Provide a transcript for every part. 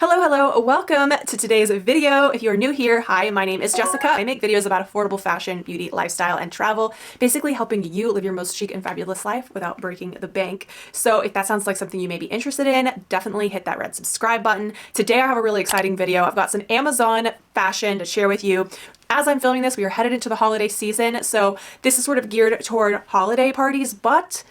Hello, welcome to today's video. If you're new here, hi, my name is Jessica. I make videos about affordable fashion, beauty, lifestyle, and travel, basically helping you live your most chic and fabulous life without breaking the bank. So if that sounds like something you may be interested in, definitely hit that red subscribe button. Today I have a really exciting video. I've got some Amazon fashion to share with you. As I'm filming this, we are headed into the holiday season, so this is sort of geared toward holiday parties, but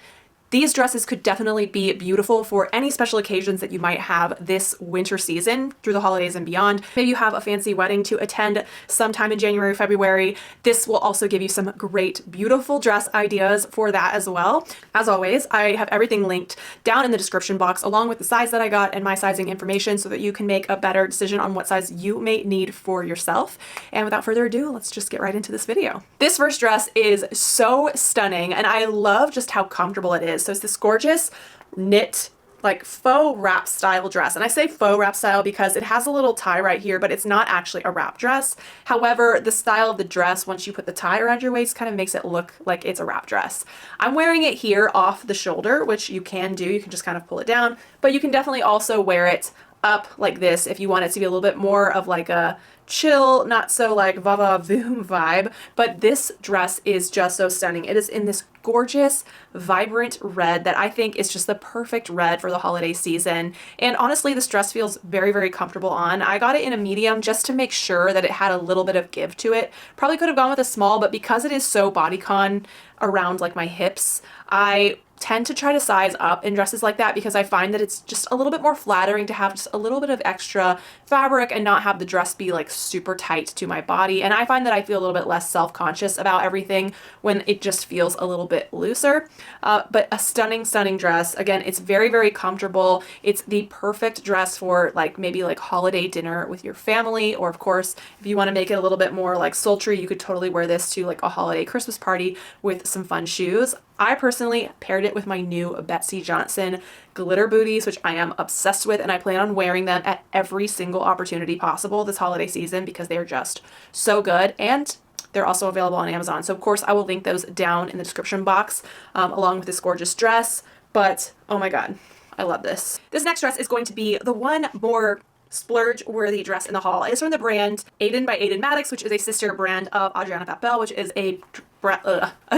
these dresses could definitely be beautiful for any special occasions that you might have this winter season through the holidays and beyond. Maybe you have a fancy wedding to attend sometime in January, February. This will also give you some great, beautiful dress ideas for that as well. As always, I have everything linked down in the description box along with the size that I got and my sizing information so that you can make a better decision on what size you may need for yourself. And without further ado, let's just get right into this video. This first dress is so stunning and I love just how comfortable it is. So it's this gorgeous knit, like faux wrap style dress. And I say faux wrap style because it has a little tie right here, but it's not actually a wrap dress. However, the style of the dress, once you put the tie around your waist, kind of makes it look like it's a wrap dress. I'm wearing it here off the shoulder, which you can do. You can just kind of pull it down, but you can definitely also wear it up like this if you want it to be a little bit more of like a chill, not so like va-va-voom vibe. But this dress is just so stunning. It is in this gorgeous, vibrant red that I think is just the perfect red for the holiday season. And honestly, this dress feels very, very comfortable on. I got it in a medium just to make sure that it had a little bit of give to it. Probably could have gone with a small, but because it is so bodycon around like my hips, I tend to try to size up in dresses like that because I find that it's just a little bit more flattering to have just a little bit of extra fabric and not have the dress be like super tight to my body. And I find that I feel a little bit less self-conscious about everything when it just feels a little bit looser. But a stunning, stunning dress. Again, it's very, very comfortable. It's the perfect dress for like maybe like holiday dinner with your family, or of course, if you want to make it a little bit more like sultry, you could totally wear this to like a holiday Christmas party with some fun shoes. I personally paired it with my new Betsy Johnson glitter booties, which I am obsessed with, and I plan on wearing them at every single opportunity possible this holiday season because they're just so good, and they're also available on Amazon. So of course I will link those down in the description box along with this gorgeous dress. But oh my god, I love this. This next dress is going to be the one more splurge-worthy dress in the haul. It's from the brand Aiden by Aiden Maddox, which is a sister brand of Adriana Papel, which is a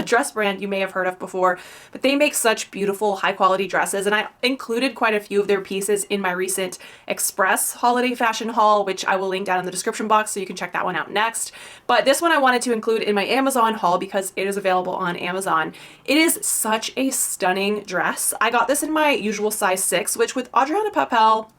dress brand you may have heard of before. But they make such beautiful, high-quality dresses, and I included quite a few of their pieces in my recent Express holiday fashion haul, which I will link down in the description box so you can check that one out next. But this one I wanted to include in my Amazon haul because it is available on Amazon. It is such a stunning dress. I got this in my usual size 6, which with Adriana Papel,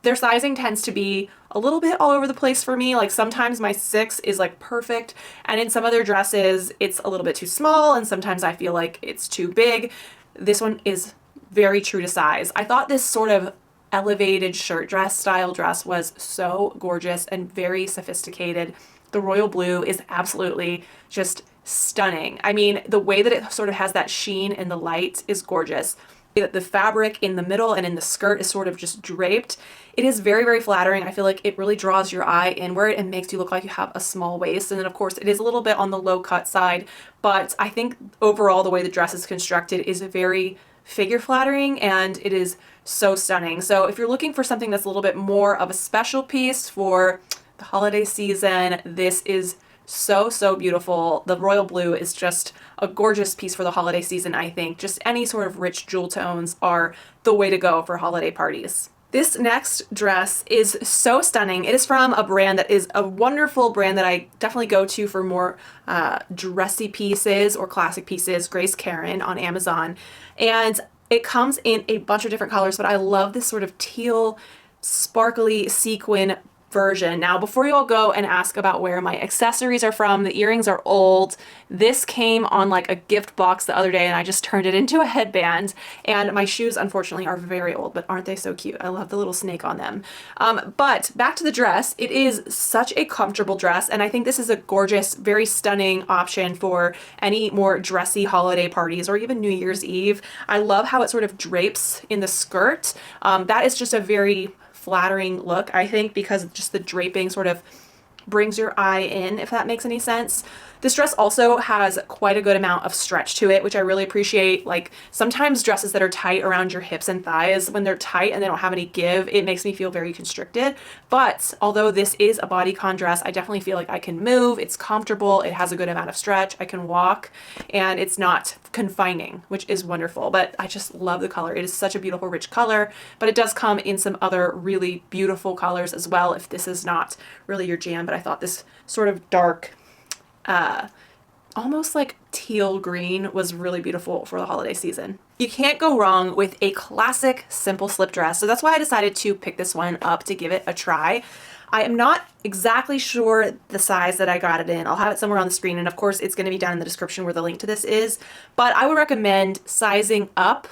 their sizing tends to be a little bit all over the place for me. Like sometimes my 6 is like perfect, and in some other dresses it's a little bit too small, and sometimes I feel like it's too big. This one is very true to size. I thought this sort of elevated shirt dress style dress was so gorgeous and very sophisticated. The royal blue is absolutely just stunning. I mean, the way that it sort of has that sheen in the light is gorgeous. The fabric in the middle and in the skirt is sort of just draped. It is very, very flattering. I feel like it really draws your eye inward and makes you look like you have a small waist. And then of course it is a little bit on the low cut side, but I think overall the way the dress is constructed is very figure flattering and it is so stunning. So if you're looking for something that's a little bit more of a special piece for the holiday season, this is so beautiful. The royal blue is just a gorgeous piece for the holiday season, I think. Just any sort of rich jewel tones are the way to go for holiday parties. This next dress is so stunning. It is from a brand that is a wonderful brand that I definitely go to for more dressy pieces or classic pieces, Grace Karen on Amazon. And it comes in a bunch of different colors, but I love this sort of teal, sparkly sequin version. Now, before you all go and ask about where my accessories are from, the earrings are old. This came on like a gift box the other day and I just turned it into a headband. And my shoes, unfortunately, are very old, but aren't they so cute? I love the little snake on them. But back to the dress. It is such a comfortable dress, and I think this is a gorgeous, very stunning option for any more dressy holiday parties or even New Year's Eve. I love how it sort of drapes in the skirt. That is just a very flattering look, I think, because just the draping sort of brings your eye in, if that makes any sense. This dress also has quite a good amount of stretch to it, which I really appreciate. Like sometimes dresses that are tight around your hips and thighs, when they're tight and they don't have any give, it makes me feel very constricted. But although this is a bodycon dress, I definitely feel like I can move, it's comfortable, it has a good amount of stretch, I can walk, and it's not confining, which is wonderful. But I just love the color. It is such a beautiful, rich color, but it does come in some other really beautiful colors as well if this is not really your jam. But I thought this sort of dark, almost like teal green was really beautiful for the holiday season. You can't go wrong with a classic simple slip dress. So that's why I decided to pick this one up to give it a try. I am not exactly sure the size that I got it in. I'll have it somewhere on the screen, and of course it's going to be down in the description where the link to this is, but I would recommend sizing up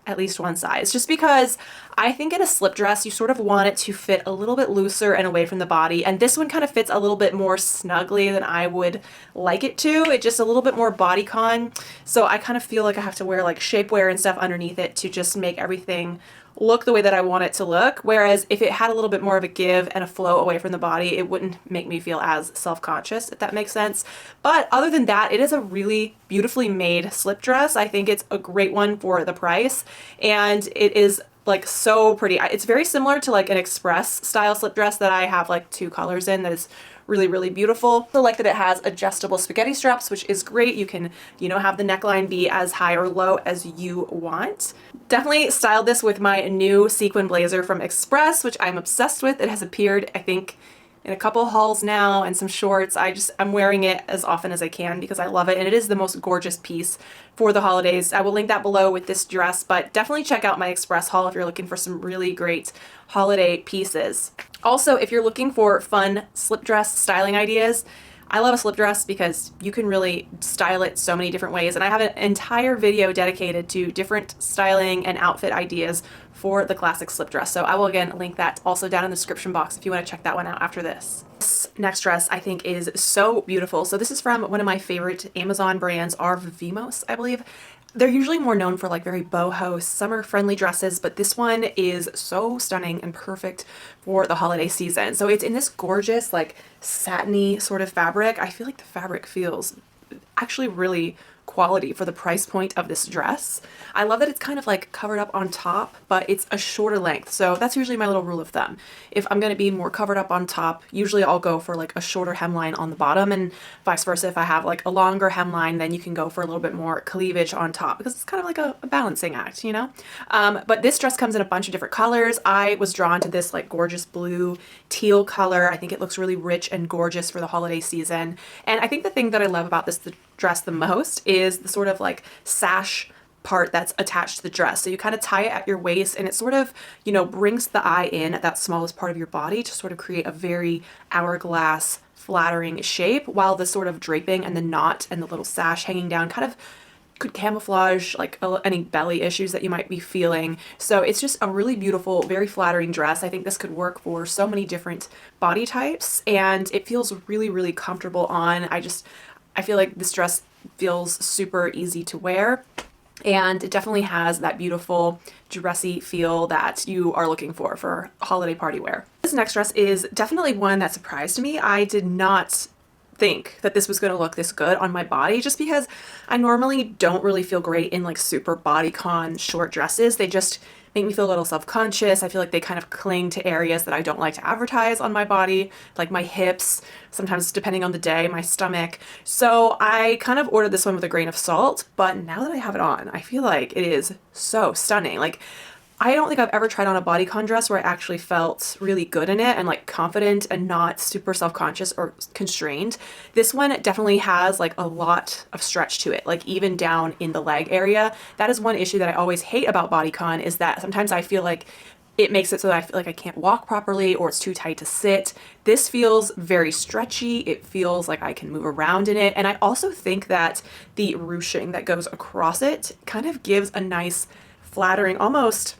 at least one size, just because I think in a slip dress, you sort of want it to fit a little bit looser and away from the body. And this one kind of fits a little bit more snugly than I would like it to. It's just a little bit more bodycon. So I kind of feel like I have to wear like shapewear and stuff underneath it to just make everything look the way that I want it to look. Whereas if it had a little bit more of a give and a flow away from the body, it wouldn't make me feel as self-conscious, if that makes sense. But other than that, it is a really beautifully made slip dress. I think it's a great one for the price, and it is like so pretty. It's very similar to like an express style slip dress that I have like 2 colors in that is really, really beautiful. I like that it has adjustable spaghetti straps, which is great. You can, you know, have the neckline be as high or low as you want. Definitely styled this with my new sequin blazer from Express, which I'm obsessed with. It has appeared, I think, in a couple hauls now and some shorts. I'm wearing it as often as I can because I love it, and it is the most gorgeous piece for the holidays. I will link that below with this dress, but definitely check out my Express haul if you're looking for some really great holiday pieces. Also, if you're looking for fun slip dress styling ideas, I love a slip dress because you can really style it so many different ways, and I have an entire video dedicated to different styling and outfit ideas for the classic slip dress. So I will again link that also down in the description box if you want to check that one out after this. This next dress I think is so beautiful. So this is from one of my favorite Amazon brands, Vimos, I believe. They're usually more known for like very boho, summer-friendly dresses, but this one is so stunning and perfect for the holiday season. So it's in this gorgeous, like satiny sort of fabric. I feel like the fabric feels actually really quality for the price point of this dress. I love that it's kind of like covered up on top, but it's a shorter length. So that's usually my little rule of thumb. If I'm going to be more covered up on top, usually I'll go for like a shorter hemline on the bottom, and vice versa. If I have like a longer hemline, then you can go for a little bit more cleavage on top, because it's kind of like a balancing act, you know? But this dress comes in a bunch of different colors. I was drawn to this like gorgeous blue teal color. I think it looks really rich and gorgeous for the holiday season. And I think the thing that I love about this dress the most is the sort of like sash part that's attached to the dress. So you kind of tie it at your waist, and it sort of, you know, brings the eye in at that smallest part of your body to sort of create a very hourglass flattering shape, while the sort of draping and the knot and the little sash hanging down kind of could camouflage like any belly issues that you might be feeling. So it's just a really beautiful, very flattering dress. I think this could work for so many different body types, and it feels really, really comfortable on. I feel like this dress feels super easy to wear, and it definitely has that beautiful dressy feel that you are looking for holiday party wear. This next dress is definitely one that surprised me. I did not think that this was going to look this good on my body, just because I normally don't really feel great in like super bodycon short dresses. They just make me feel a little self-conscious. I feel like they kind of cling to areas that I don't like to advertise on my body, like my hips, sometimes depending on the day, my stomach. So I kind of ordered this one with a grain of salt, but now that I have it on, I feel like it is so stunning. Like, I don't think I've ever tried on a bodycon dress where I actually felt really good in it and like confident and not super self-conscious or constrained. This one definitely has like a lot of stretch to it, like even down in the leg area. That is one issue that I always hate about bodycon, is that sometimes I feel like it makes it so that I feel like I can't walk properly, or it's too tight to sit. This feels very stretchy. It feels like I can move around in it. And I also think that the ruching that goes across it kind of gives a nice flattering, almost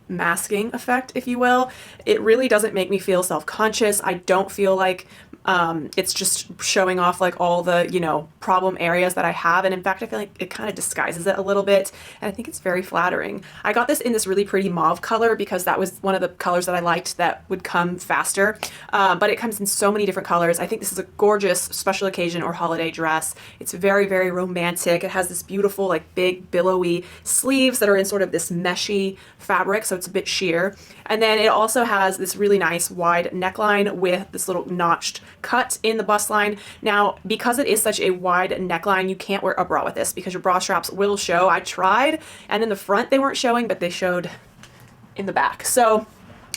masking effect, if you will. It really doesn't make me feel self-conscious. I don't feel like It's just showing off like all the, you know, problem areas that I have. And in fact, I feel like it kind of disguises it a little bit. And I think it's very flattering. I got this in this really pretty mauve color because that was one of the colors that I liked that would come faster. But it comes in so many different colors. I think this is a gorgeous special occasion or holiday dress. It's very, very romantic. It has this beautiful, like big billowy sleeves that are in sort of this meshy fabric. So it's a bit sheer. And then it also has this really nice wide neckline with this little notched cut in the bust line. Now, because it is such a wide neckline, you can't wear a bra with this because your bra straps will show. I tried, and in the front they weren't showing, but they showed in the back. So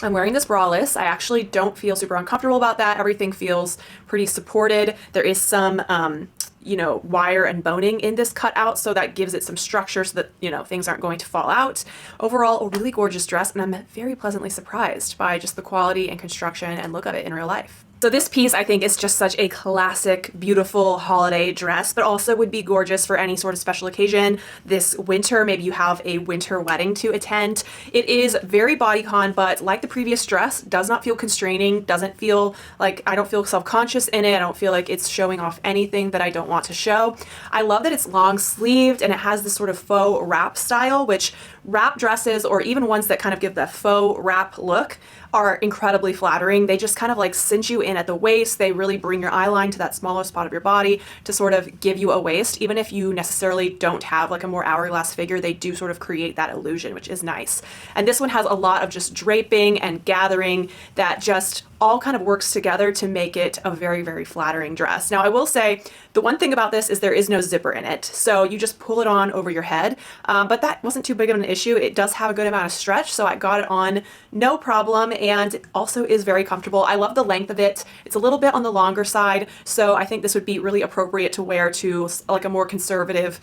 I'm wearing this braless. I actually don't feel super uncomfortable about that. Everything feels pretty supported. There is some you know, wire and boning in this cutout, so that gives it some structure so that, you know, things aren't going to fall out. Overall, a really gorgeous dress, and I'm very pleasantly surprised by just the quality and construction and look of it in real life. So this piece, I think, is just such a classic, beautiful holiday dress, but also would be gorgeous for any sort of special occasion. This winter, maybe you have a winter wedding to attend. It is very bodycon, but like the previous dress, does not feel constraining, doesn't feel like, I don't feel self-conscious in it. I don't feel like it's showing off anything that I don't want to show. I love that it's long sleeved and it has this sort of faux wrap style, which wrap dresses, or even ones that kind of give the faux wrap look, are incredibly flattering. They just kind of like cinch you in at the waist. They really bring your eye line to that smaller spot of your body to sort of give you a waist. Even if you necessarily don't have like a more hourglass figure, they do sort of create that illusion, which is nice. And this one has a lot of just draping and gathering that just all kind of works together to make it a very, very flattering dress. Now, I will say the one thing about this is there is no zipper in it. So you just pull it on over your head, but that wasn't too big of an issue. It does have a good amount of stretch, so I got it on no problem, and it also is very comfortable. I love the length of it. It's a little bit on the longer side, so I think this would be really appropriate to wear to like a more conservative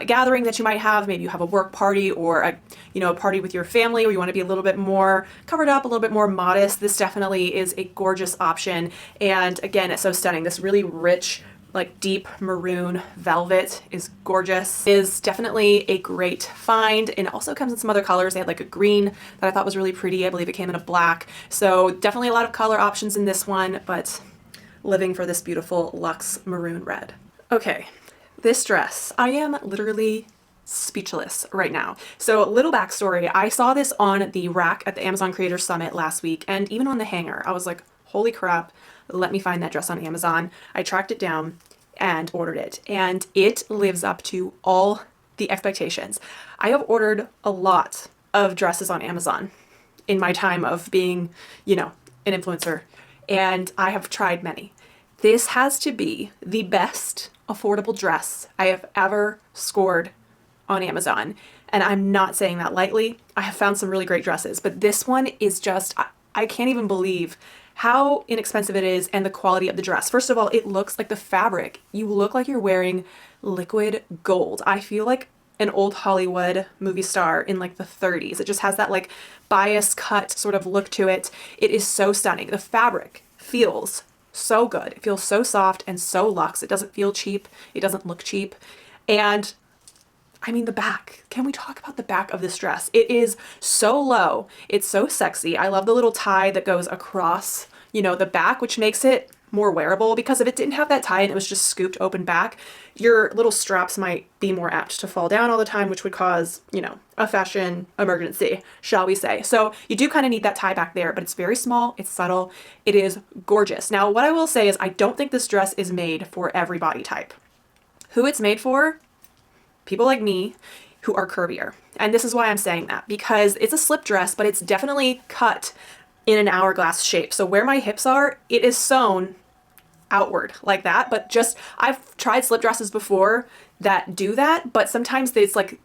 gathering that you might have. Maybe you have a work party or a, you know, a party with your family where you want to be a little bit more covered up, a little bit more modest. This definitely is a gorgeous option. And again, it's so stunning. This really rich, like deep maroon velvet is gorgeous. Is definitely a great find, and it also comes in some other colors. They had like a green that I thought was really pretty. I believe it came in a black. So definitely a lot of color options in this one, but living for this beautiful luxe maroon red. Okay, this dress, I am literally speechless right now. So little backstory, I saw this on the rack at the Amazon Creator Summit last week, and even on the hanger, I was like, holy crap, let me find that dress on Amazon. I tracked it down and ordered it, and it lives up to all the expectations. I have ordered a lot of dresses on Amazon in my time of being, you know, an influencer, and I have tried many. This has to be the best affordable dress I have ever scored on Amazon. And I'm not saying that lightly. I have found some really great dresses, but this one is just, I can't even believe how inexpensive it is and the quality of the dress. First of all, it looks like the fabric. You look like you're wearing liquid gold. I feel like an old Hollywood movie star in like the 30s. It just has that like bias cut sort of look to it. It is so stunning. The fabric feels so good. It feels so soft and so luxe. It doesn't feel cheap. It doesn't look cheap. And I mean, the back. Can we talk about the back of this dress? It is so low. It's so sexy. I love the little tie that goes across, you know, the back, which makes it more wearable, because if it didn't have that tie and it was just scooped open back, your little straps might be more apt to fall down all the time, which would cause, you know, a fashion emergency, shall we say. So you do kind of need that tie back there, but it's very small, it's subtle, it is gorgeous. Now, what I will say is I don't think this dress is made for every body type. Who it's made for? People like me who are curvier. And this is why I'm saying that, because it's a slip dress, but it's definitely cut in an hourglass shape. So where my hips are, it is sewn outward like that. But just, I've tried slip dresses before that do that, but sometimes it's like,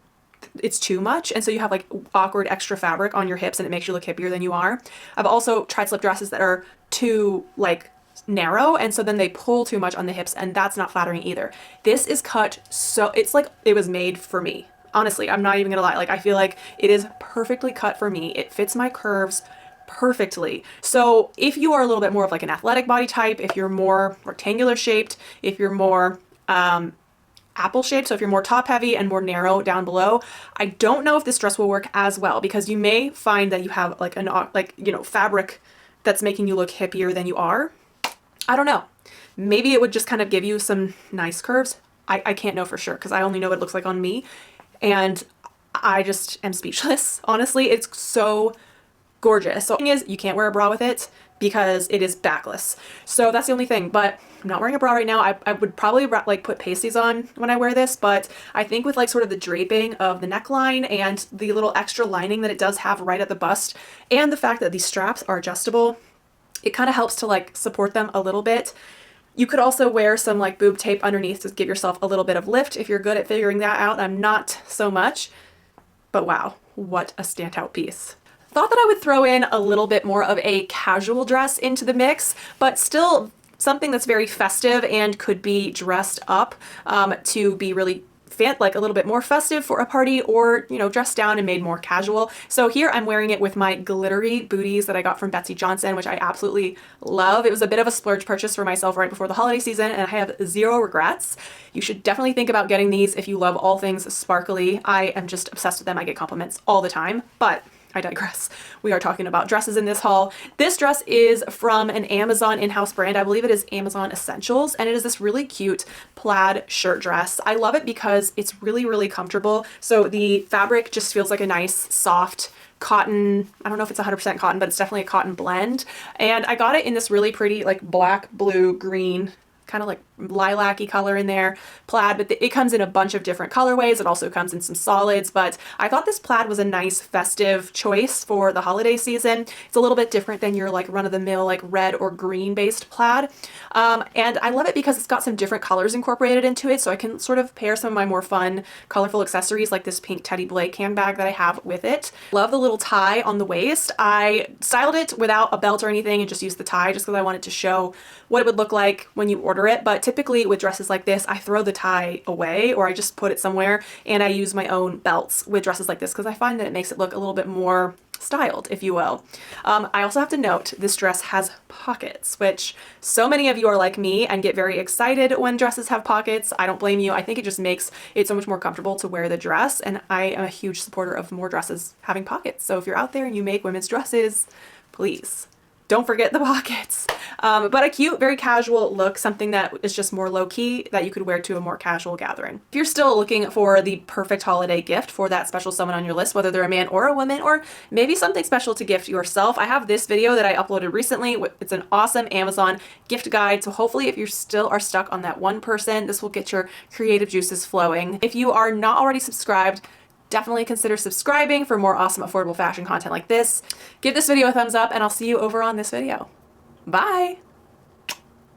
it's too much. And so you have like awkward extra fabric on your hips and it makes you look hippier than you are. I've also tried slip dresses that are too like narrow, and so then they pull too much on the hips, and that's not flattering either. This is cut so it's like it was made for me. Honestly, I'm not even gonna lie. Like, I feel like it is perfectly cut for me. It fits my curves perfectly. So if you are a little bit more of like an athletic body type, if you're more rectangular shaped, if you're more apple shaped, so if you're more top heavy and more narrow down below, I don't know if this dress will work as well, because you may find that you have like an, like, you know, fabric that's making you look hippier than you are. I don't know. Maybe it would just kind of give you some nice curves. I can't know for sure because I only know what it looks like on me. And I just am speechless. Honestly, it's so gorgeous. So the thing is, you can't wear a bra with it because it is backless. So that's the only thing, but I'm not wearing a bra right now. I would probably like put pasties on when I wear this, but I think with like sort of the draping of the neckline and the little extra lining that it does have right at the bust and the fact that these straps are adjustable, it kind of helps to like support them a little bit. You could also wear some like boob tape underneath to give yourself a little bit of lift if you're good at figuring that out. I'm not so much, but wow, what a standout piece. Thought that I would throw in a little bit more of a casual dress into the mix, but still something that's very festive and could be dressed up to be really like a little bit more festive for a party, or, you know, dressed down and made more casual. So here I'm wearing it with my glittery booties that I got from Betsy Johnson, which I absolutely love. It was a bit of a splurge purchase for myself right before the holiday season, and I have zero regrets. You should definitely think about getting these if you love all things sparkly. I am just obsessed with them. I get compliments all the time, but I digress. We are talking about dresses in this haul. This dress is from an Amazon in-house brand. I believe it is Amazon Essentials, and it is this really cute plaid shirt dress. I love it because it's really, really comfortable. So the fabric just feels like a nice, soft cotton. I don't know if it's 100% cotton, but it's definitely a cotton blend. And I got it in this really pretty like black, blue, green, kind of like lilac-y color in there, plaid, but it comes in a bunch of different colorways. It also comes in some solids, but I thought this plaid was a nice festive choice for the holiday season. It's a little bit different than your like run-of-the-mill like red or green based plaid. And I love it because it's got some different colors incorporated into it, so I can sort of pair some of my more fun, colorful accessories like this pink Teddy Blake handbag that I have with it. Love the little tie on the waist. I styled it without a belt or anything and just used the tie just because I wanted to show what it would look like when you order it. But typically with dresses like this, I throw the tie away or I just put it somewhere, and I use my own belts with dresses like this because I find that it makes it look a little bit more styled, if you will. I also have to note this dress has pockets, which so many of you are like me and get very excited when dresses have pockets. I don't blame you. I think it just makes it so much more comfortable to wear the dress, and I am a huge supporter of more dresses having pockets. So if you're out there and you make women's dresses, please don't forget the pockets. But a cute, very casual look, something that is just more low-key that you could wear to a more casual gathering. If you're still looking for the perfect holiday gift for that special someone on your list, whether they're a man or a woman, or maybe something special to gift yourself, I have this video that I uploaded recently. It's an awesome Amazon gift guide. So hopefully if you still are stuck on that one person, this will get your creative juices flowing. If you are not already subscribed, definitely consider subscribing for more awesome affordable fashion content like this. Give this video a thumbs up, and I'll see you over on this video. Bye!